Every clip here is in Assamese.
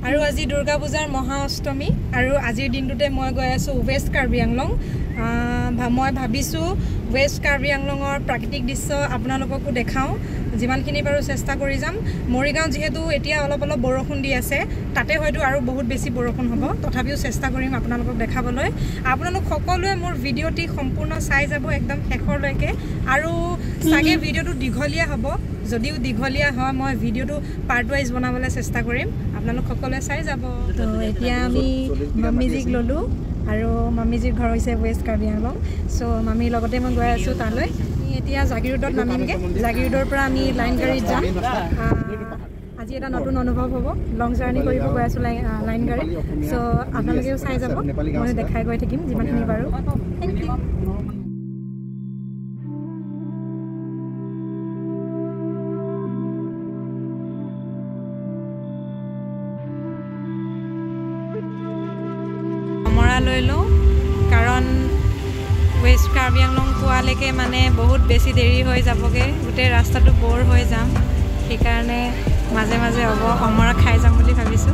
আৰু আজি দুৰ্গা পূজাৰ মহা অষ্টমী আৰু আজিৰ দিনটোতে মই গৈ আছো ৱেষ্ট কাৰ্বি-আংলং মই ভাবিছো ৱেষ্ট কাৰ্বি-আংলঙৰ প্ৰাকৃতিক দৃশ্য আপোনালোককো দেখাও যিমানখিনি পাৰো চেষ্টা কৰি যাম মৰিগাঁও যেহেতু এতিয়া অলপ অলপ বৰষুণ দি আছে তাতে হয়তো আৰু বহুত বেছি বৰষুণ হ'ব তথাপিও চেষ্টা কৰিম আপোনালোকক দেখাবলৈ আপোনালোক সকলোৱে মোৰ ভিডিঅ'টি সম্পূৰ্ণ চাই যাব একদম শেষৰলৈকে আৰু সাগে ভিডিঅ'টো দীঘলীয়া হ'ব যদিও দীঘলীয়া হয় মই ভিডিঅ'টো পাৰ্ট ওয়াইজ বনাবলৈ চেষ্টা কৰিম আপোনালোক সকলোৱে চাই যাব তো এতিয়া আমি মামিজিক ললো আৰু মামিজিৰ ঘৰ হৈছে ৱেষ্ট কাৰ্বি-আংলং সো মামিৰ লগতে মই গৈ আছো তালৈ এতিয়া জাগিৰোডত নামিমগে জাগিৰোডৰ পৰা আমি লাইন গাড়ীত যাম আজি এটা নতুন অনুভৱ হ'ব লং জাৰ্নি কৰিব গৈ আছো লাইন গাড়ী সো আপোনালোকেও চাই যাব মই দেখাই গৈ থাকিম যিমানখিনি পাৰো থ্যাংক ইউ লৈ লো কাৰণ ৱেষ্ট কাৰ্বি-আংলং পোৱালৈকে মানে বহুত বেছি দেৰি হৈ যাবগে গোটেই ৰাস্তাটো বৰ হৈ যাম সেইকাৰণে মাজে মাজে অমৰা খাই যাম বুলি ভাবিছো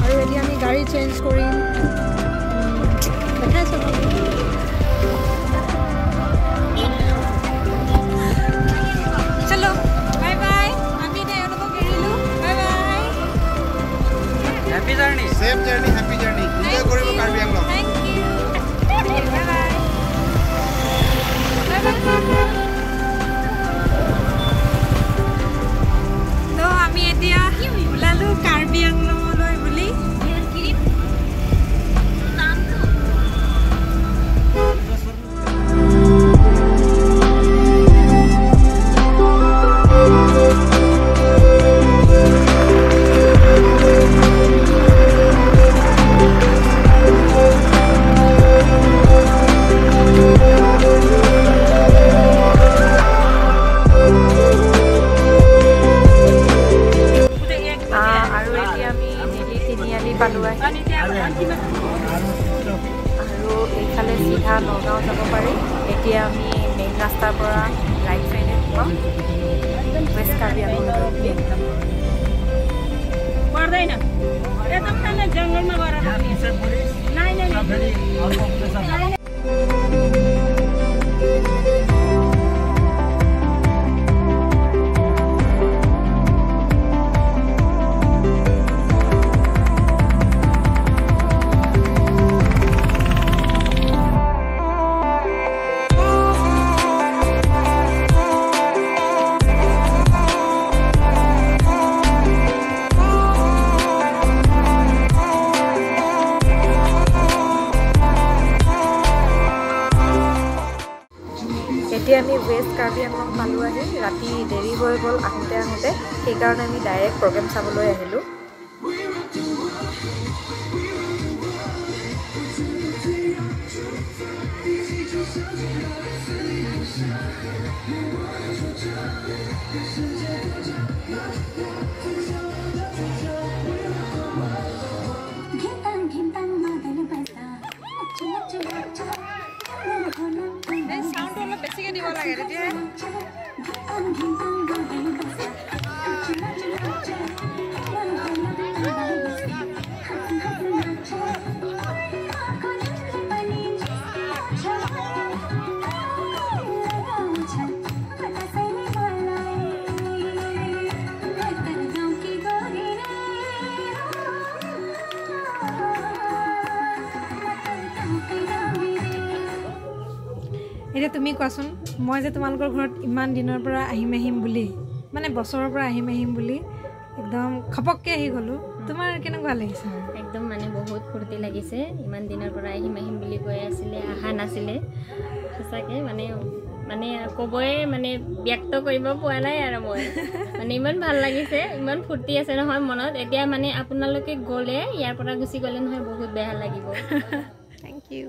আৰু এতিয়া আমি গাড়ী চেঞ্জ কৰিম দেখাইছো Safe journey, happy journey. Enjoy koribo Karbi-Anglong. Thank you. Bye bye. Bye bye. So ami etia ulalu Karbi-Anglong loi buli. আৰু এইফালে সিধা নগাঁও যাব পাৰি এতিয়া আমি মেইন ৰাস্তাৰ পৰা ৰাইট সাইডে যাম ৱেষ্ট কাৰ্বি-আংলং पर्दैन एकदम तल जंगलमा गएर नाइ এতিয়া আমি ৱেষ্ট কাৰ্বি-আংলং পালো আহি ৰাতি দেৰি হৈ গ'ল আহোঁতে সেইকাৰণে আমি ডাইৰেক্ট প্ৰগ্ৰেম চাবলৈ আহিলোঁ এতিয়া তুমি কোৱাচোন মই যে তোমালোকৰ ঘৰত ইমান দিনৰ পৰা আহিম বুলি মানে বছৰৰ পৰা আহিম বুলি একদম খপককে আহি গলো তোমাৰ কেনেকুৱা লাগিছে একদম মানে বহুত ফূৰ্তি লাগিছে ইমান দিনৰ পৰা আহিম বুলি কৈ আছিলে আহা নাছিলে সঁচাকে মানে কবই মানে ব্যক্ত কৰিব পোৱা নাই আৰু মই মানে ইমান ভাল লাগিছে ইমান ফূৰ্তি আছে নহয় মনত এতিয়া মানে আপোনালোকে গ'লে ইয়াৰ পৰা গুচি গ'লে নহয় বহুত বেয়া লাগিব থ্যাংক ইউ